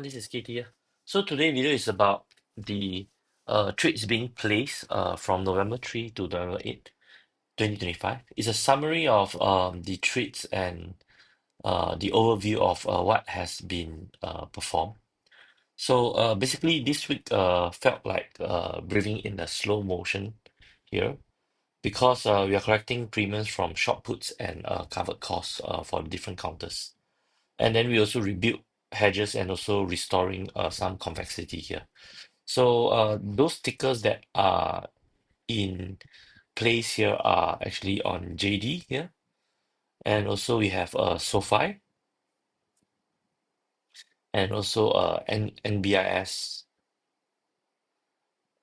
This is KT here. So today video is about the trades being placed from November 3 to November 8, 2025. It's a summary of the trades and the overview of what has been performed. So basically this week felt like breathing in a slow motion here because we are collecting premiums from short puts and covered calls for different counters. And then we also rebuilt hedges and also restoring some convexity here. So those tickers that are in place here are actually on JD here. And also we have SOFI and also NBIS.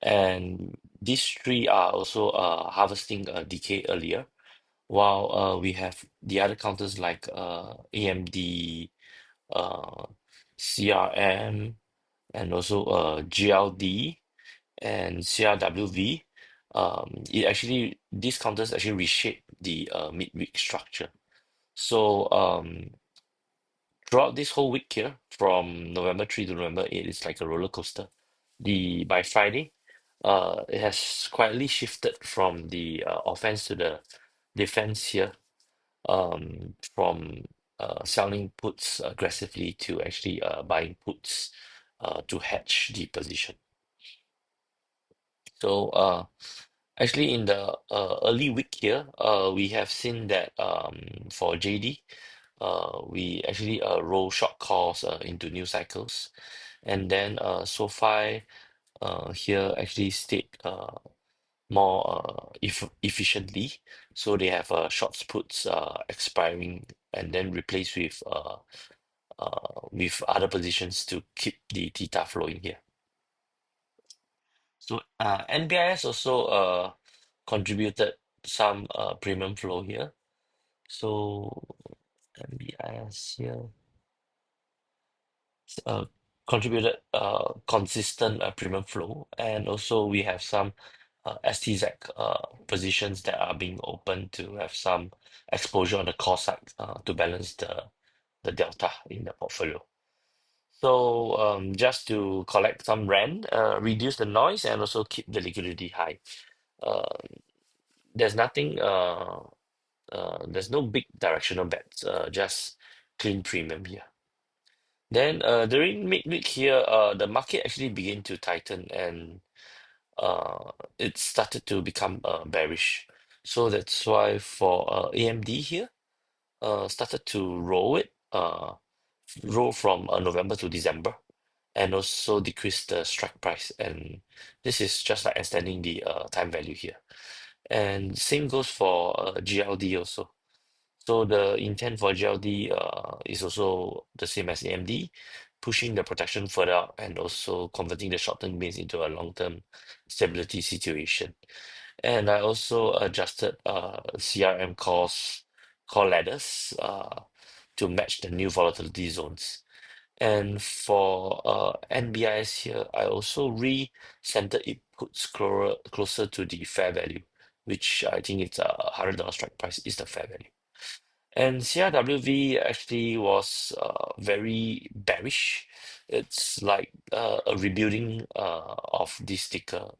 And these three are also harvesting decay earlier, while we have the other counters like AMD, uh, CRM, and also GLD and CRWV. It actually these counters actually reshape the midweek structure. So throughout this whole week here, from November 3 to November 8, it's like a roller coaster. The by Friday, it has quietly shifted from the offense to the defense here, from selling puts aggressively to actually buying puts to hedge the position. So actually in the early week here, we have seen that for JD, we actually roll short calls into new cycles, and then SoFi here actually stayed more efficiently. So they have short puts expiring and then replaced with other positions to keep the theta flowing here. So NBIS also contributed some premium flow here. So NBIS here uh, contributed consistent premium flow, and also we have some STZ positions that are being opened to have some exposure on the cost side to balance the delta in the portfolio. So just to collect some rand, reduce the noise, and also keep the liquidity high. Uh, there's nothing. There's no big directional bets. Just clean premium here. Then during midweek here, the market actually began to tighten and it started to become bearish. So that's why for AMD here, started to roll from November to December, and also decrease the strike price. And this is just like extending the time value here. And same goes for GLD also. So the intent for GLD is also the same as AMD, pushing the protection further out and also converting the short-term gains into a long-term stability situation. And I also adjusted CRM call ladders to match the new volatility zones. And for NBIS here, I also re-centered it puts closer to the fair value, which I think it's a $100 strike price is the fair value. And CRWV actually was very bearish. It's like a rebuilding of this ticker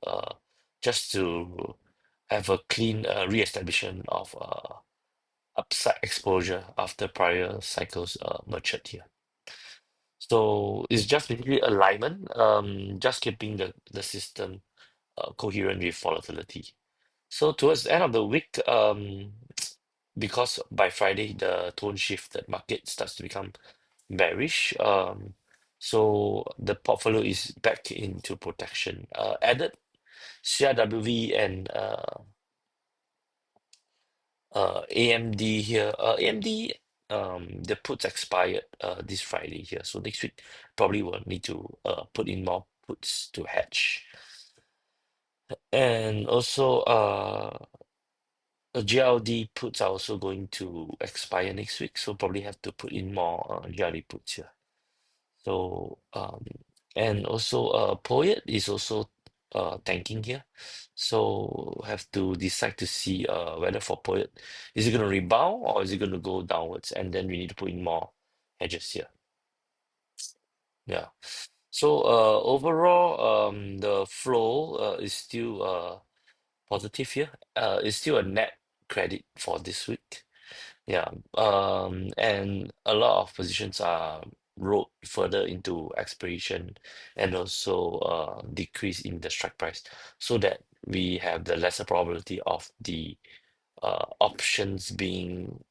just to have a clean re-establishment of upside exposure after prior cycles matured here. So it's just basically alignment, just keeping the system coherent with volatility. So towards the end of the week, because by Friday the tone shifted, market starts to become bearish. So the portfolio is back into protection. Added CRWV and AMD here. AMD the puts expired this Friday here. So next week probably will need to put in more puts to hedge. And also GLD puts are also going to expire next week, so probably have to put in more GLD puts here. So and also Poet is also tanking here, so have to decide to see whether for Poet is it going to rebound or is it going to go downwards, and then we need to put in more hedges here. Yeah. So overall, the flow is still positive here. It's still a net credit for this week. Yeah. And a lot of positions are rolled further into expiration and also decrease in the strike price, so that we have the lesser probability of the options being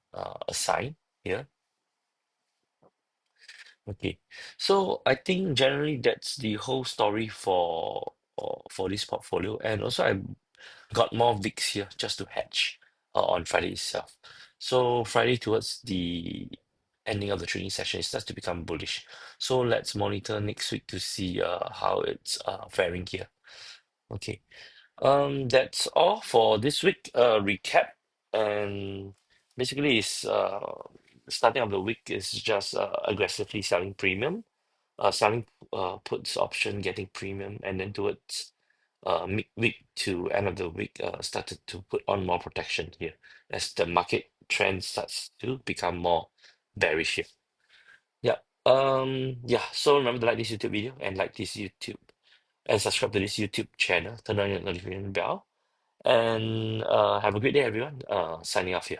assigned here. Okay, so I think generally that's the whole story for this portfolio, and also I got more VIX here just to hedge on Friday itself. So Friday towards the ending of the trading session, it starts to become bullish. So let's monitor next week to see how it's faring here. Okay. That's all for this week. Recap, and basically is starting of the week is just aggressively selling premium, selling puts option, getting premium, and then towards midweek to end of the week started to put on more protection here as the market trend starts to become more bearish here. Yeah. Yeah. So remember to like this YouTube video and like this YouTube and subscribe to this YouTube channel. Turn on your notification bell and have a great day, everyone. Signing off here.